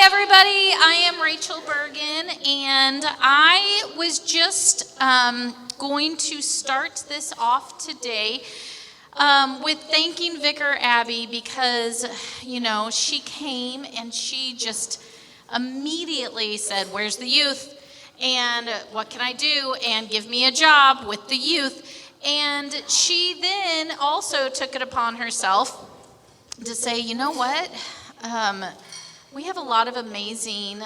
everybody. I am Rachel Bergen, and I was just going to start this off today with thanking Vicar Abbey because, she came and she just immediately said, "Where's the youth? And what can I do? And give me a job with the youth." And she then also took it upon herself to say, "You know what? We have a lot of amazing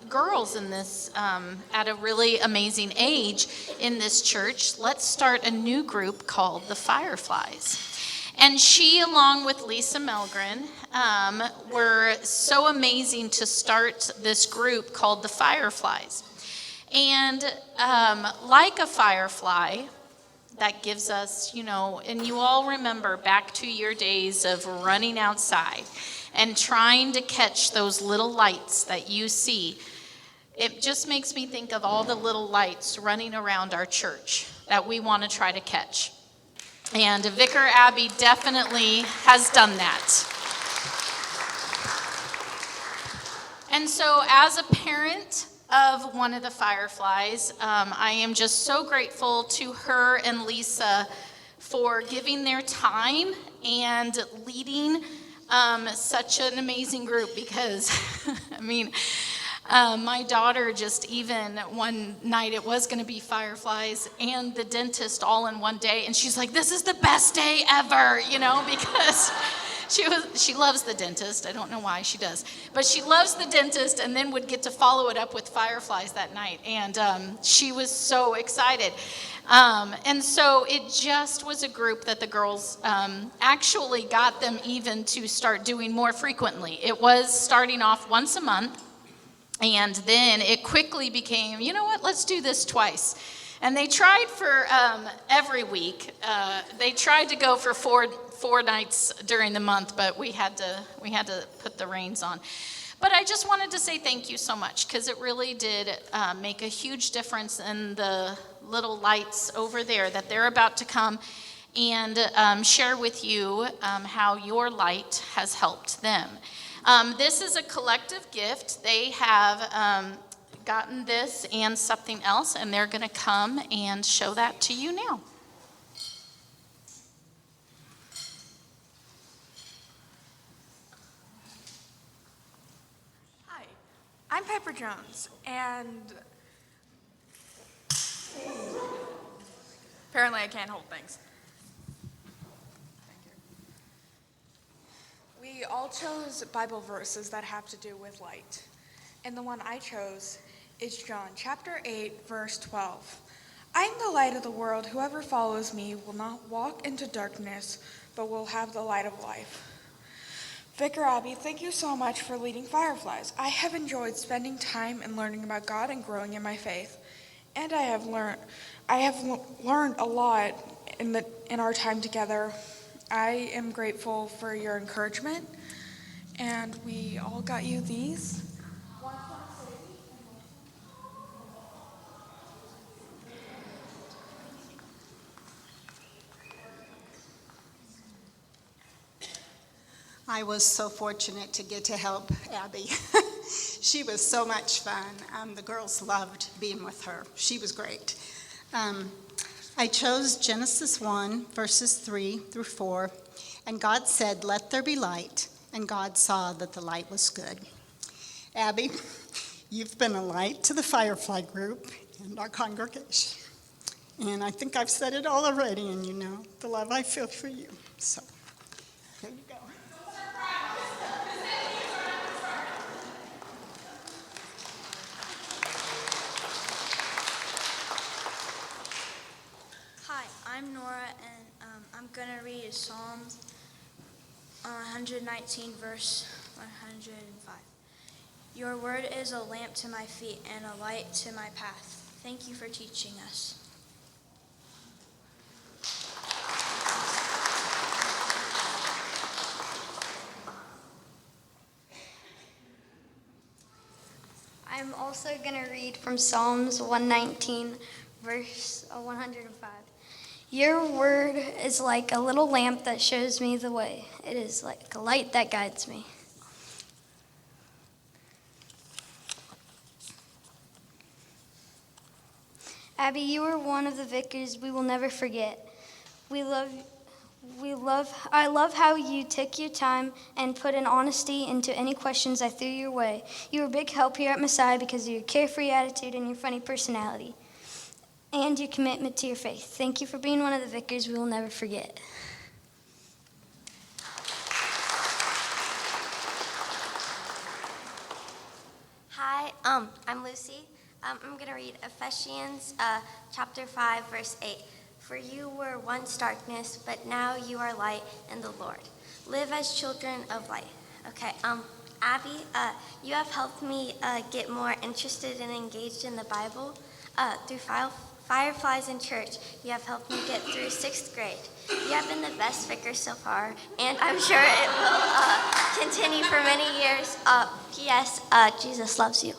girls in this, at a really amazing age in this church. Let's start a new group called the Fireflies." And she, along with Lisa Melgren, were so amazing to start this group called the Fireflies. And like a firefly, that gives us, and you all remember back to your days of running outside and trying to catch those little lights that you see. It just makes me think of all the little lights running around our church that we want to try to catch. And Vicar Abbey definitely has done that. And so as a parent of one of the Fireflies, I am just so grateful to her and Lisa for giving their time and leading such an amazing group because, my daughter just even one night, it was going to be Fireflies and the dentist all in one day, and she's like, "This is the best day ever," because she loves the dentist. I don't know why she does, but she loves the dentist, and then would get to follow it up with Fireflies that night, and she was so excited. And so it just was a group that the girls actually got them even to start doing more frequently. It was starting off once a month, and then it quickly became, you know what, let's do this twice. And they tried for every week. They tried to go for four nights during the month, but we had to put the reins on. But I just wanted to say thank you so much because it really did make a huge difference in the little lights over there that they're about to come and share with you how your light has helped them. This is a collective gift. They have gotten this and something else, and they're going to come and show that to you now. Hi, I'm Piper Jones, and apparently I can't hold things. We all chose Bible verses that have to do with light, and the one I chose is John chapter 8, verse 12. "I am the light of the world. Whoever follows me will not walk into darkness, but will have the light of life." Vicar Abbey, thank you so much for leading Fireflies. I have enjoyed spending time and learning about God and growing in my faith. And I have learned a lot in our time together. I am grateful for your encouragement, and we all got you these. I was so fortunate to get to help Abby. She was so much fun. The girls loved being with her. She was great. I chose Genesis 1, verses 3 through 4. "And God said, 'Let there be light,' and God saw that the light was good." Abby, you've been a light to the Firefly group and our congregation. And I think I've said it all already, and you know the love I feel for you. So, there you go. Hi, I'm Nora, and I'm going to read Psalms 119, verse 105. "Your word is a lamp to my feet and a light to my path. Thank you for teaching us." I'm also going to read from Psalms 119, verse 105. "Your word is like a little lamp that shows me the way. It is like a light that guides me." Abby, you are one of the vicars we will never forget. I love how you took your time and put an honesty into any questions I threw your way. You were a big help here at Messiah because of your carefree attitude and your funny personality, and your commitment to your faith. Thank you for being one of the vicars we will never forget. Hi, I'm Lucy. I'm going to read Ephesians chapter 5, verse 8. For you were once darkness, but now you are light in the Lord. Live as children of light. Okay, Abby, you have helped me get more interested and engaged in the Bible. Through Fireflies in Church, you have helped me get through 6th grade. You have been the best vicar so far, and I'm sure it will continue for many years. P.S. Jesus loves you.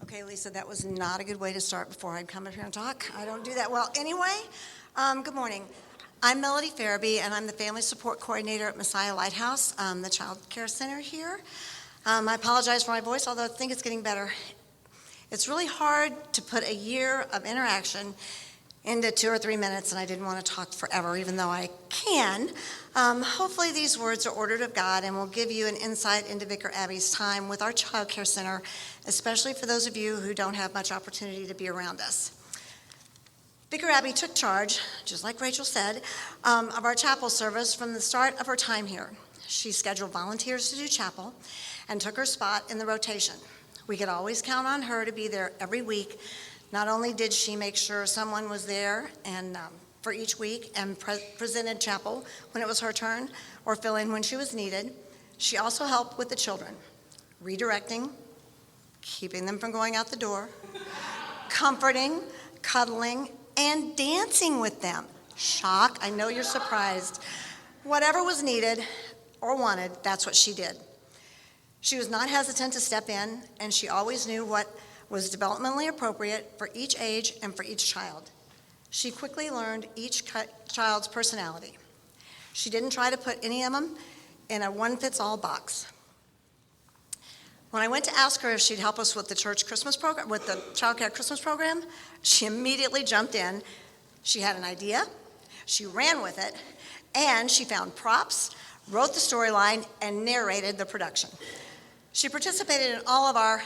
Okay, Lisa, that was not a good way to start before I'd come up here and talk. I don't do that well anyway. Good morning. I'm Melody Farabee, and I'm the Family Support Coordinator at Messiah Lighthouse, the Child Care Center here. I apologize for my voice, although I think it's getting better. It's really hard to put a year of interaction into 2 or 3 minutes, and I didn't want to talk forever, even though I can. Hopefully these words are ordered of God and will give you an insight into Vicar Abbey's time with our Child Care Center, especially for those of you who don't have much opportunity to be around us. Vicar Abbey took charge, just like Rachel said, of our chapel service from the start of her time here. She scheduled volunteers to do chapel and took her spot in the rotation. We could always count on her to be there every week. Not only did she make sure someone was there and for each week and presented chapel when it was her turn or fill in when she was needed, she also helped with the children, redirecting, keeping them from going out the door, comforting, cuddling, and dancing with them. Shock, I know you're surprised. Whatever was needed or wanted, that's what she did. She was not hesitant to step in, and she always knew what was developmentally appropriate for each age and for each child. She quickly learned each child's personality. She didn't try to put any of them in a one-fits-all box. When I went to ask her if she'd help us with the church Christmas program, with the child care Christmas program, she immediately jumped in. She had an idea, she ran with it, and she found props, wrote the storyline, and narrated the production. She participated in all of our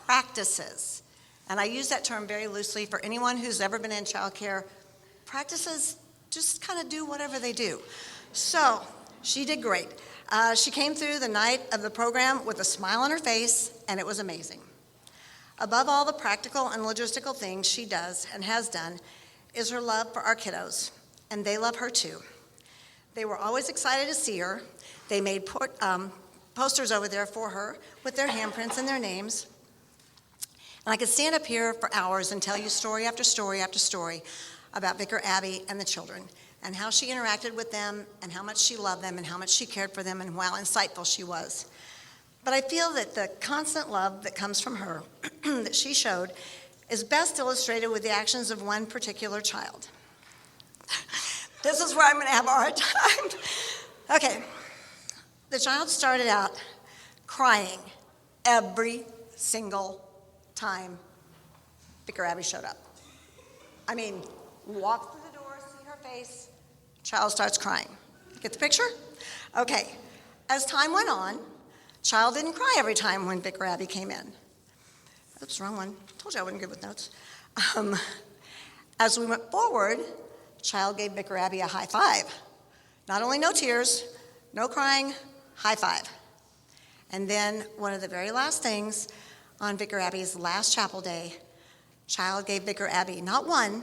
practices, and I use that term very loosely for anyone who's ever been in child care. Practices just kind of do whatever they do. So she did great. She came through the night of the program with a smile on her face, and it was amazing. Above all the practical and logistical things she does and has done is her love for our kiddos, and they love her too. They were always excited to see her. They made posters over there for her with their handprints and their names. And I could stand up here for hours and tell you story after story after story about Vicar Abbey and the children, and how she interacted with them, and how much she loved them, and how much she cared for them, and how insightful she was. But I feel that the constant love that comes from her, that she showed, is best illustrated with the actions of one particular child. This is where I'm going to have a hard time. Okay, the child started out crying every single time Vicar Abbey showed up. I mean, walk through the door, see her face, child starts crying. Get the picture? Okay, as time went on, child didn't cry every time when Vicar Abbey came in. Oops, wrong one. Told you I wasn't good with notes. As we went forward, child gave Vicar Abbey a high five. Not only no tears, no crying, high five. And then one of the very last things on Vicar Abbey's last chapel day, child gave Vicar Abbey not one,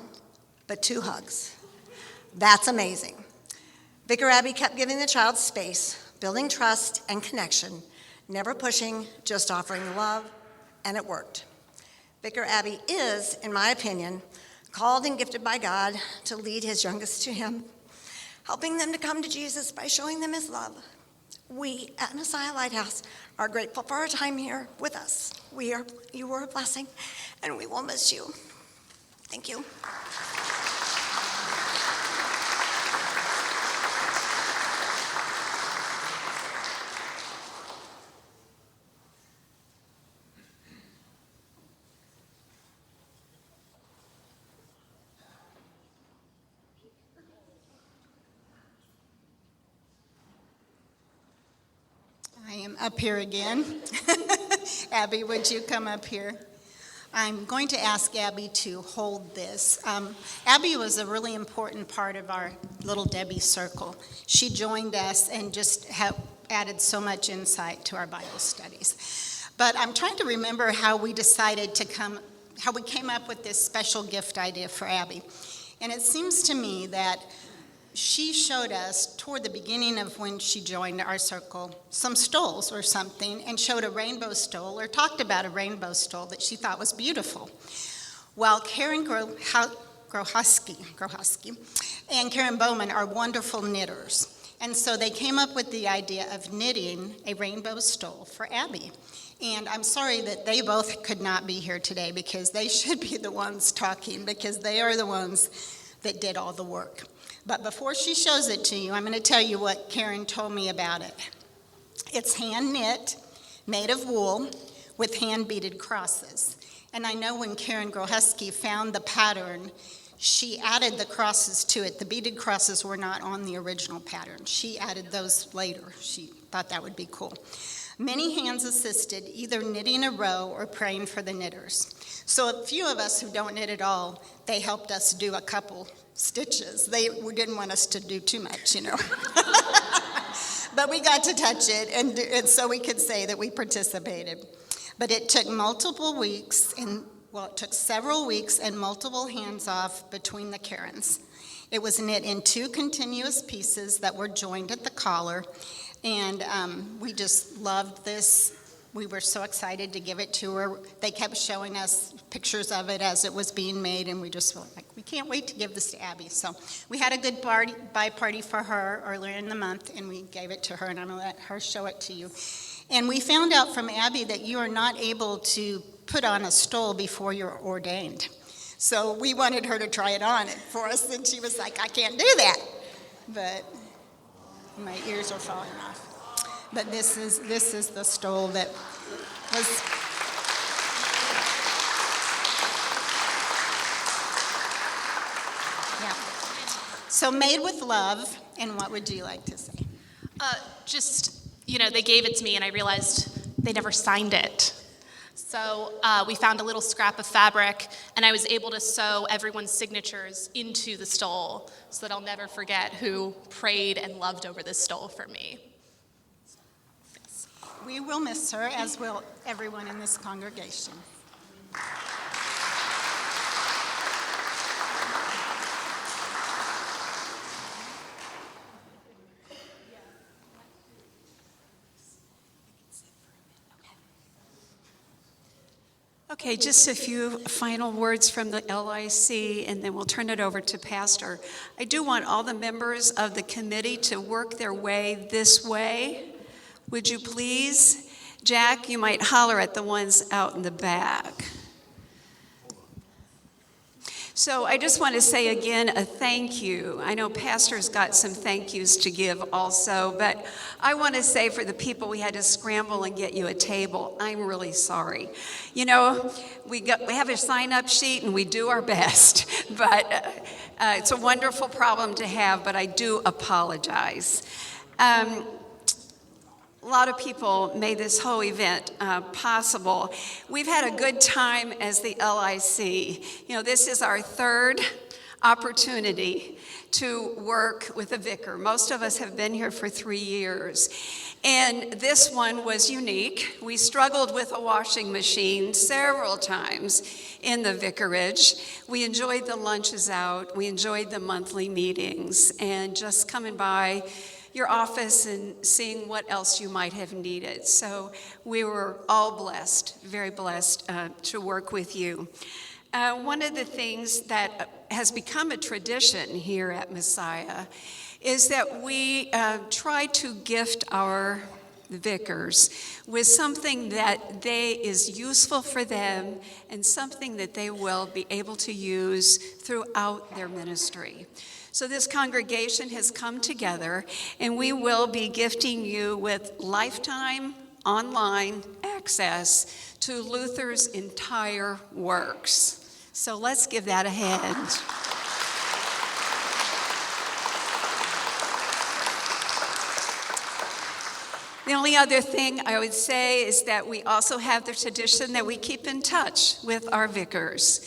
but 2 hugs. That's amazing. Vicar Abbey kept giving the child space, building trust and connection, Never pushing, just offering love, and it worked. Vicar Abbey is, in my opinion, called and gifted by God to lead his youngest to him, helping them to come to Jesus by showing them his love. We at Messiah Lighthouse are grateful for our time here with us. You were a blessing, and we will miss you. Thank you. I am up here again. Abby, would you come up here? I'm going to ask Abby to hold this. Abby was a really important part of our Little Debbie circle. She joined us and just added so much insight to our Bible studies. But I'm trying to remember how we came up with this special gift idea for Abby. And it seems to me that she showed us toward the beginning of when she joined our circle some stoles or something, and showed a rainbow stole or talked about a rainbow stole that she thought was beautiful. While Karen Grohusky and Karen Bowman are wonderful knitters. And so they came up with the idea of knitting a rainbow stole for Abbey. And I'm sorry that they both could not be here today, because they should be the ones talking, because they are the ones that did all the work. But before she shows it to you, I'm going to tell you what Karen told me about it. It's hand knit, made of wool, with hand beaded crosses. And I know when Karen Grohusky found the pattern, she added the crosses to it. The beaded crosses were not on the original pattern. She added those later. She thought that would be cool. Many hands assisted, either knitting a row or praying for the knitters. So a few of us who don't knit at all, they helped us do a couple stitches. They didn't want us to do too much, But we got to touch it, and so we could say that we participated. But it took it took several weeks and multiple hands-off between the Karens. It was knit in 2 continuous pieces that were joined at the collar, and we just loved this. We were so excited to give it to her. They kept showing us pictures of it as it was being made, and we just felt like, we can't wait to give this to Abby. So we had a good buy party for her earlier in the month, and we gave it to her, and I'm going to let her show it to you. And we found out from Abby that you are not able to put on a stole before you're ordained. So we wanted her to try it on for us, and she was like, I can't do that. But my ears are falling off. But this is the stole that was. Yeah. So made with love, and what would you like to say? They gave it to me, and I realized they never signed it. So we found a little scrap of fabric, and I was able to sew everyone's signatures into the stole so that I'll never forget who prayed and loved over this stole for me. We will miss her, as will everyone in this congregation. Okay, just a few final words from the LIC, and then we'll turn it over to Pastor. I do want all the members of the committee to work their way this way. Would you please? Jack, you might holler at the ones out in the back. So I just want to say again a thank you. I know Pastor's got some thank yous to give also, but I want to say for the people we had to scramble and get you a table, I'm really sorry. We have a sign-up sheet and we do our best, but it's a wonderful problem to have, but I do apologize. A lot of people made this whole event possible. We've had a good time as the LIC. This is our 3rd opportunity to work with a vicar. Most of us have been here for 3 years. And this one was unique. We struggled with a washing machine several times in the vicarage. We enjoyed the lunches out. We enjoyed the monthly meetings. And just coming by, your office and seeing what else you might have needed. So we were all blessed, very blessed to work with you. One of the things that has become a tradition here at Messiah is that we try to gift our vicars with something that is useful for them and something that they will be able to use throughout their ministry. So this congregation has come together, and we will be gifting you with lifetime online access to Luther's entire works. So let's give that a hand. The only other thing I would say is that we also have the tradition that we keep in touch with our vicars.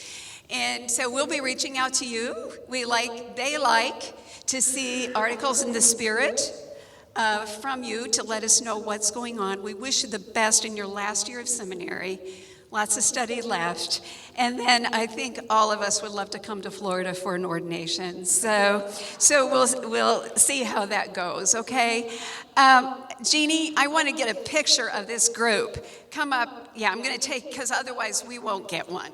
And so we'll be reaching out to you. They like to see articles in the Spirit from you to let us know what's going on. We wish you the best in your last year of seminary. Lots of study left. And then I think all of us would love to come to Florida for an ordination. So we'll see how that goes, okay? Jeannie, I want to get a picture of this group. Come up. Yeah, I'm going to take, because otherwise we won't get one.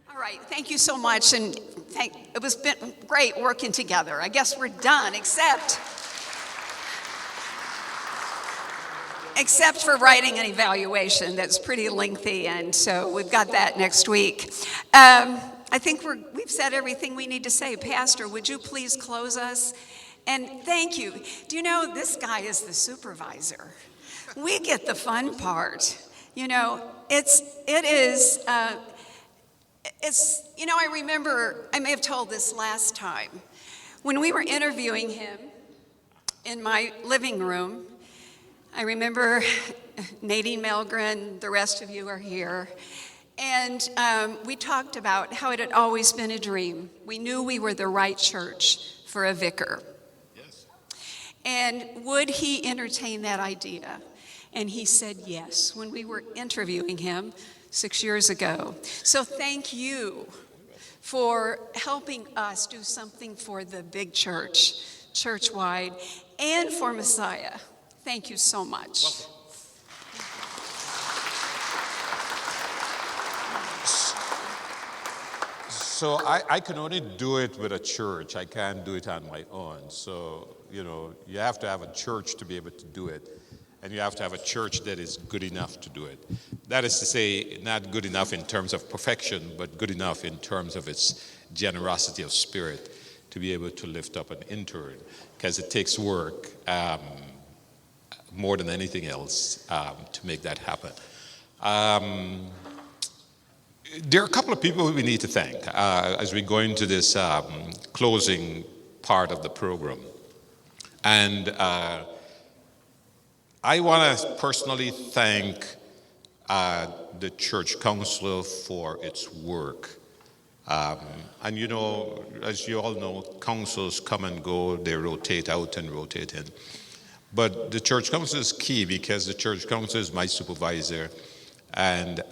All right, thank you so much, and it was been great working together. I guess we're done, except for writing an evaluation that's pretty lengthy, and so we've got that next week. I think we've said everything we need to say. Pastor, would you please close us? And thank you. Do you know, this guy is the supervisor. We get the fun part. You know, I remember, I may have told this last time, when we were interviewing him in my living room, I remember Nadine Melgren, the rest of you are here, and we talked about how it had always been a dream. We knew we were the right church for a vicar. Yes. And would he entertain that idea? And he said yes when we were interviewing him 6 years ago. So thank you for helping us do something for the big church, church-wide, and for Messiah. Thank you so much. Welcome. So I can only do it with a church. I can't do it on my own. So, you have to have a church to be able to do it. And you have to have a church that is good enough to do it. That is to say, not good enough in terms of perfection, but good enough in terms of its generosity of spirit to be able to lift up an intern. Because it takes work more than anything else to make that happen. There are a couple of people we need to thank as we go into this closing part of the program. And I want to personally thank the church council for its work. And as you all know, councils come and go, they rotate out and rotate in. But the church council is key because the church council is my supervisor, and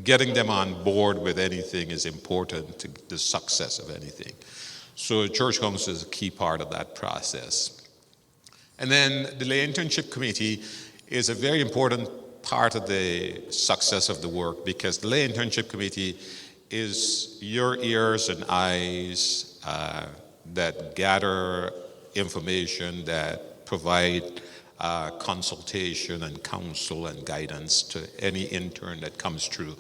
getting them on board with anything is important to the success of anything. So the church council is a key part of that process. And then the lay internship committee is a very important part of the success of the work, because the lay internship committee is your ears and eyes that gather information, that provide consultation and counsel and guidance to any intern that comes through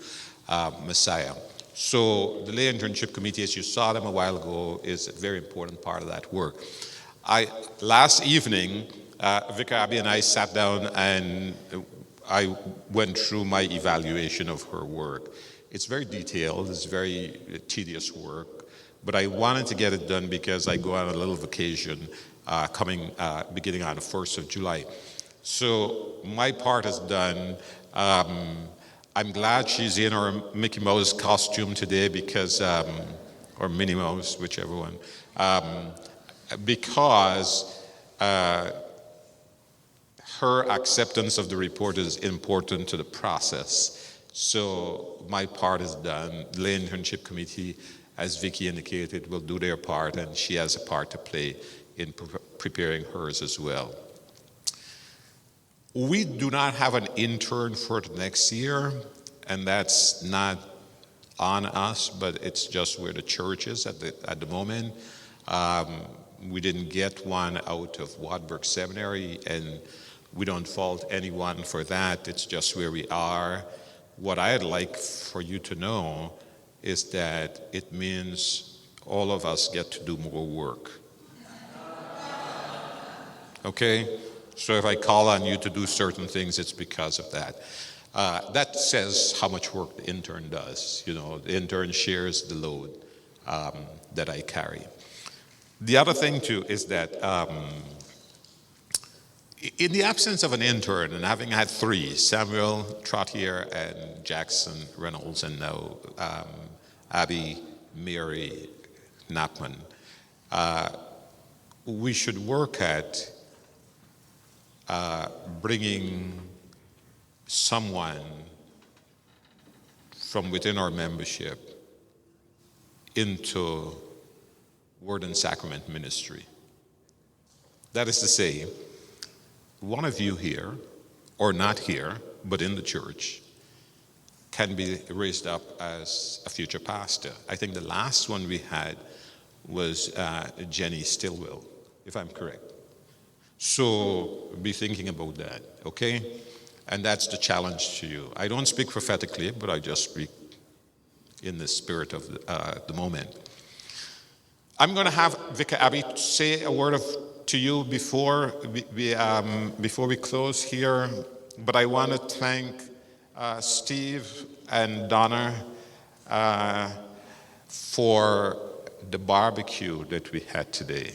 Messiah. So the lay internship committee, as you saw them a while ago, is a very important part of that work. Last evening, Vicar Abbey and I sat down and I went through my evaluation of her work. It's very detailed, it's very tedious work, but I wanted to get it done because I go on a little vacation beginning on the 1st of July. So my part is done. I I'm glad she's in her Mickey Mouse costume today because, or Minnie Mouse, whichever one, because her acceptance of the report is important to the process. So my part is done. The Lay Internship Committee, as Vicki indicated, will do their part, and she has a part to play in preparing hers as well. We do not have an intern for the next year, and that's not on us, but it's just where the church is at the moment. We didn't get one out of Wartburg Seminary, and we don't fault anyone for that. It's just where we are. What I'd like for you to know is that it means all of us get to do more work. Okay? So if I call on you to do certain things, it's because of that. That says how much work the intern does. You know, the intern shares the load that I carry. The other thing, too, is that in the absence of an intern, and having had three, Samuel Trottier and Jackson Reynolds, and now Abbey, Mary Knappman, we should work at bringing someone from within our membership into Word and Sacrament ministry. That is to say, one of you here, or not here, but in the church, can be raised up as a future pastor. I think the last one we had was Jenny Stillwell, if I'm correct. So be thinking about that, okay? And that's the challenge to you. I don't speak prophetically, but I just speak in the spirit of the moment. I'm going to have Vicar Abbey say a word to you before we close here, but I want to thank Steve and Donna for the barbecue that we had today.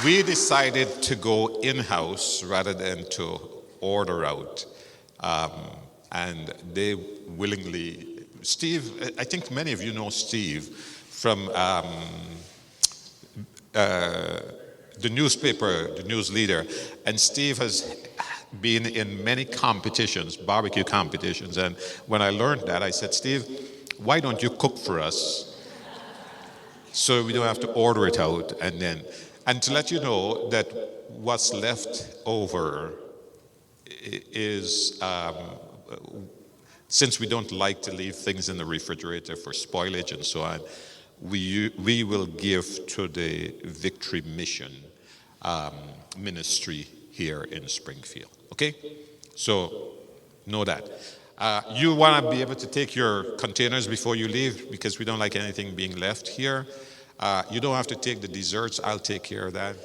We decided to go in-house rather than to order out. And they willingly, Steve, I think many of you know Steve from the newspaper, the news leader. And Steve has been in many competitions, barbecue competitions. And when I learned that, I said, Steve, why don't you cook for us so we don't have to order it out? And to let you know that what's left over is, since we don't like to leave things in the refrigerator for spoilage and so on, we will give to the Victory Mission ministry here in Springfield. Okay? So know that. You want to be able to take your containers before you leave because we don't like anything being left here. You don't have to take the desserts. I'll take care of that.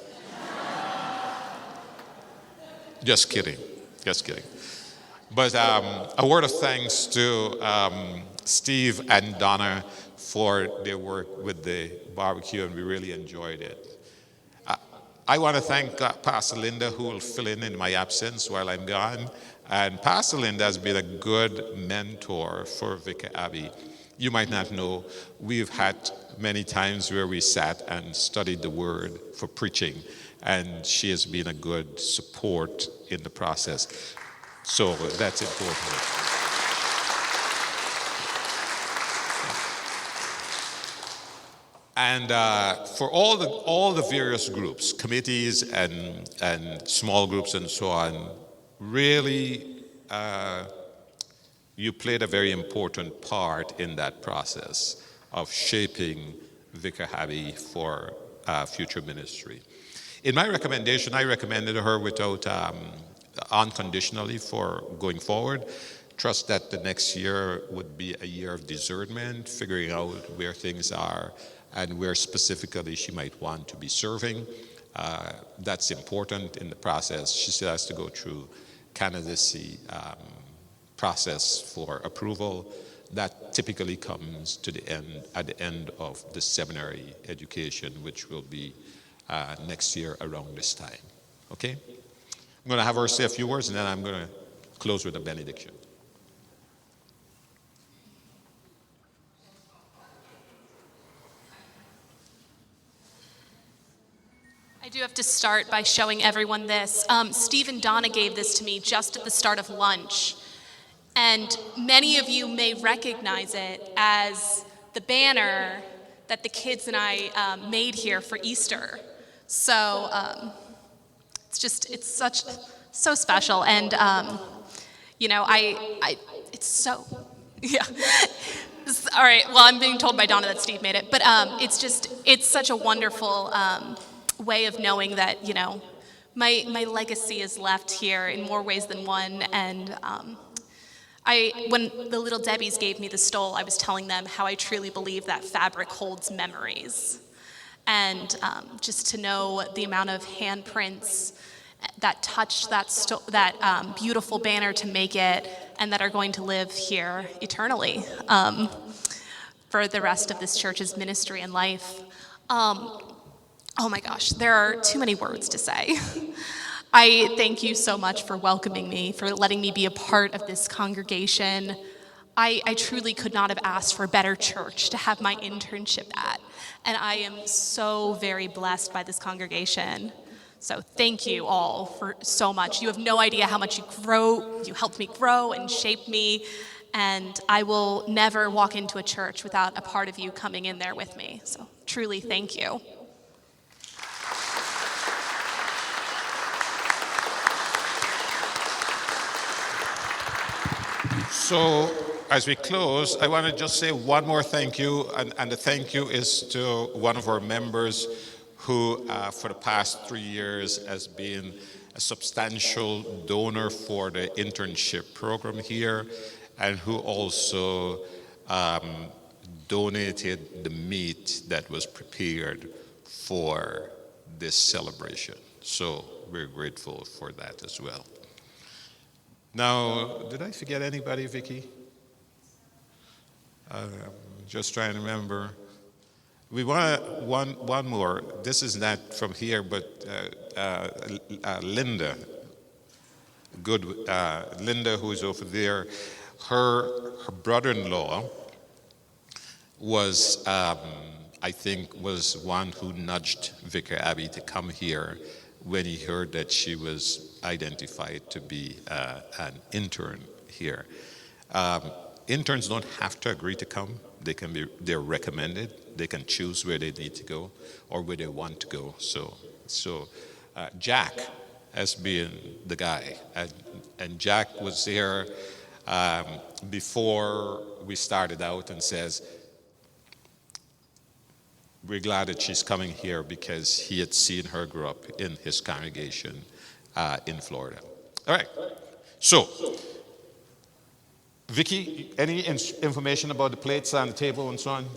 Just kidding. Just kidding. But a word of thanks to Steve and Donna for their work with the barbecue, and we really enjoyed it. I want to thank Pastor Linda, who will fill in my absence while I'm gone. And Pastor Linda has been a good mentor for Vicar Abbey. You might not know, we've had many times where we sat and studied the Word for preaching, and she has been a good support in the process. So that's important. And for all the various groups, committees and small groups and so on, really you played a very important part in that process of shaping Vicar Abbey for future ministry. In my recommendation, I recommended her without unconditionally for going forward. Trust that the next year would be a year of discernment, figuring out where things are and where specifically she might want to be serving. That's important in the process. She still has to go through candidacy process for approval. That typically comes to the end, at the end of the seminary education, which will be next year around this time. Okay? I'm going to have her say a few words, and then I'm going to close with a benediction. I do have to start by showing everyone this. Steve and Donna gave this to me just at the start of lunch. And many of you may recognize it as the banner that the kids and I made here for Easter. So it's so special. And, it's so, yeah. All right, well, I'm being told by Donna that Steve made it. But it's such a wonderful way of knowing that, my legacy is left here in more ways than one. And when the little Debbies gave me the stole, I was telling them how I truly believe that fabric holds memories. And just to know the amount of handprints that touched that beautiful banner to make it, and that are going to live here eternally for the rest of this church's ministry and life. Oh my gosh, there are too many words to say. I thank you so much for welcoming me, for letting me be a part of this congregation. I truly could not have asked for a better church to have my internship at, and I am so very blessed by this congregation. So thank you all for so much. You have no idea how much you helped me grow and shape me, and I will never walk into a church without a part of you coming in there with me. So truly, thank you. So, as we close, I want to just say one more thank you, and the thank you is to one of our members who, for the past 3 years, has been a substantial donor for the internship program here, and who also donated the meat that was prepared for this celebration. So, we're grateful for that as well. Now, did I forget anybody, Vicky? Just trying to remember. We want one more. This is not from here, but Linda. Linda, who is over there. Her brother-in-law was, I think, was one who nudged Vicar Abbey to come here when he heard that she was identified to be an intern here. Interns don't have to agree to come. They're recommended. They can choose where they need to go or where they want to go. So Jack has been the guy. And Jack was here before we started out and says, we're glad that she's coming here because he had seen her grow up in his congregation in Florida. All right. So, Vicky, any information about the plates on the table and so on?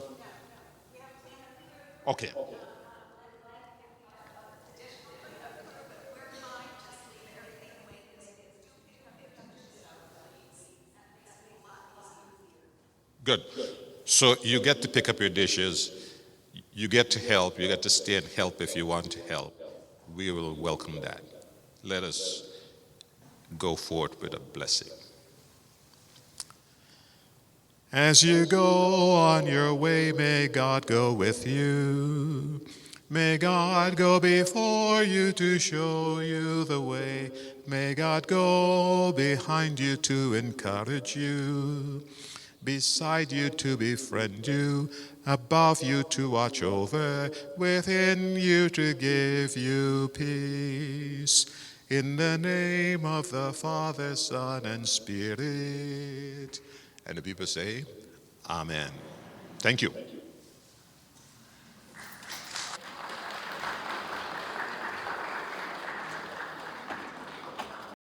Okay. Good. So you get to pick up your dishes. You get to help. You get to stay and help if you want to help. We will welcome that. Let us go forth with a blessing. As you go on your way, may God go with you. May God go before you to show you the way. May God go behind you to encourage you, beside you to befriend you, above you to watch over, within you to give you peace. In the name of the Father, Son, and Spirit. And the people say, Amen. Thank you.